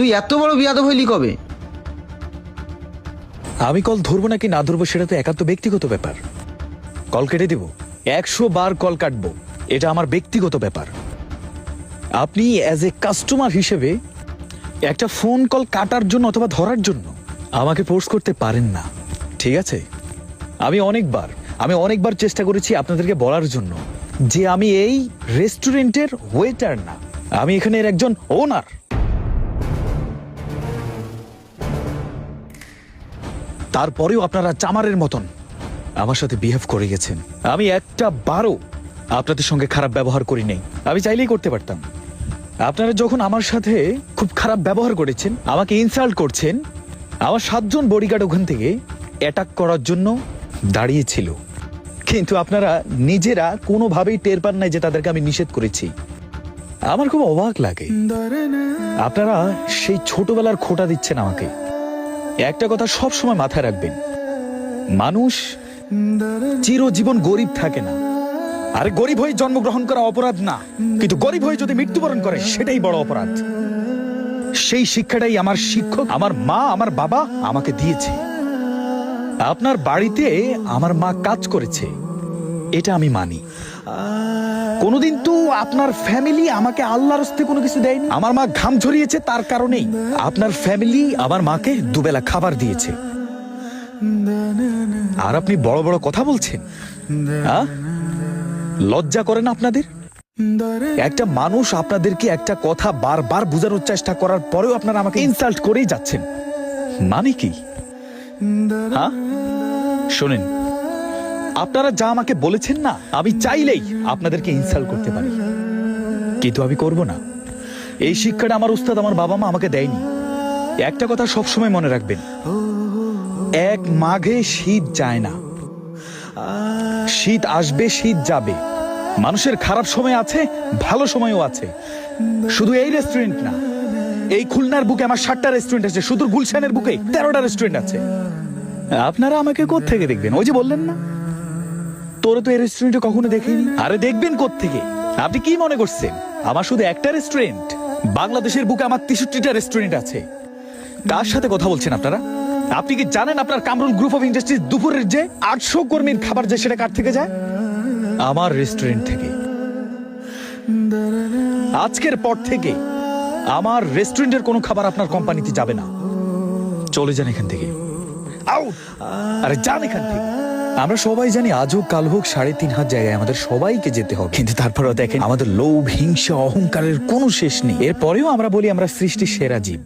তুই এত বড় বিয়াদব হইলি কবে? আমি কল ধরবো নাকি না ধরবো সেটা তো একান্ত ব্যক্তিগত ব্যাপার। কল কেটে দিব, 100 বার কল কাটবো, এটা আমার ব্যক্তিগত ব্যাপার। আপনি অ্যাজ এ কাস্টমার হিসেবে একটা ফোন কল কাটার জন্য অথবা ধরার জন্য আমাকে ফোর্স করতে পারেন না, ঠিক আছে? আমি অনেকবার চেষ্টা করেছি আপনাদেরকে বলার জন্য যে আমি এই রেস্টুরেন্টের ওয়েটার না, আমি এখানের একজন ওনার। তারপরেও আপনারা চামারের মতন আমার সাথে বিহেভ করে গেছেন। আমি একটা বারও আপনাদের সঙ্গে খারাপ ব্যবহার করি নাই, আমি চাইলেই করতে পারতাম। আপনারা যখন আমার সাথে খুব খারাপ ব্যবহার করেছেন, আমাকে ইনসাল্ট করছেন, আমার 7 জন বডিগার্ড ওখান থেকে অ্যাটাক করার জন্য দাঁড়িয়েছিল, কিন্তু আপনারা নিজেরা কোনোভাবেই টের পান নাই যে তাদেরকে আমি নিষেধ করেছি। আমার খুব অবাক লাগে, আপনারা সেই ছোটবেলার খোঁটা দিচ্ছেন আমাকে। একটা কথা সব সময় মাথায় রাখবেন, মানুষ চিরজীবন গরিব থাকে না। আরে গরিব হয়ে জন্মগ্রহণ করা অপরাধ না, কিন্তু গরিব হয়ে যদি মৃত্যুবরণ করে সেটাই বড় অপরাধ। সেই শিক্ষাটাই আমার শিক্ষক, আমার মা, আমার বাবা আমাকে দিয়েছে। আপনার বাড়িতে আমার মা কাজ করেছে, এটা আমি মানি। কোনোদিন তো আপনার ফ্যামিলি আমাকে আল্লাহর হস্তে কোনো কিছু দেয়নি। আমার মা ঘাম ঝরিয়েছে, তার কারণেই আপনার ফ্যামিলি আমার মাকে দুবেলা খাবার দিয়েছে। আর আপনি বড় বড় কথা বলছেন, লজ্জা করেন আপনাদের? একটা মানুষ আপনাদেরকে একটা কথা বারবার বোঝানোর চেষ্টা করার পরেও আপনারা আমাকে ইনসাল্ট করেই যাচ্ছেন, মানে কি? শোনেন, আপনারা যা আমাকে বলেছেন না, আমি চাইলেই আপনাদেরকে ইনসাল্ট করতে পারি, কিন্তু আমি করব না। এই শিক্ষাটা আমার উস্তাদ, আমার বাবা মা আমাকে দেয়নি। একটা কথা সবসময় মনে রাখবেন, এক মাঘে শীত যায় না, শীত আসবে, শীত যাবে। মানুষের খারাপ সময় আছে, ভালো সময়ও আছে। শুধু এই রেস্টুরেন্ট না, এই খুলনার বুকে আমার 7টা রেস্টুরেন্ট আছে, শুধু গুলশানের বুকে 13টা রেস্টুরেন্ট আছে। আপনারা আমাকে কোত্থেকে দেখবেন? ওই যে বললেন না, তোরে তো এই রেস্টুরেন্টে কখনো দেখিনি। আরে দেখবেন কোত্থেকে? আপনি কি মনে করছেন আমার শুধু একটা রেস্টুরেন্ট? বাংলাদেশের বুকে আমার 63টা রেস্টুরেন্ট আছে। কার সাথে কথা বলছেন আপনারা? আপনি কি জানেন আপনার কামরুল গ্রুপ অফ ইন্ডাস্ট্রিজ দুপুরের যে 800 কর্মীর খাবার যে সেটা কার থেকে যায়? আমার রেস্টুরেন্ট থেকে। আজকের পর থেকে আমার রেস্টুরেন্টের কোনো খাবার আপনার কোম্পানিতে যাবে না। চলে যান এখান থেকে, আউট! আরে যান এখান থেকে। আমরা সবাই জানি আজ হোক কাল হোক 3.5 হাত জায়গায় আমাদের সবাইকে যেতে হবে, কিন্তু তারপরেও দেখেন আমাদের লোভ, হিংসা, অহংকারের কোনো শেষ নেই। এরপরেও আমরা বলি আমরা সৃষ্টির সেরা জীব।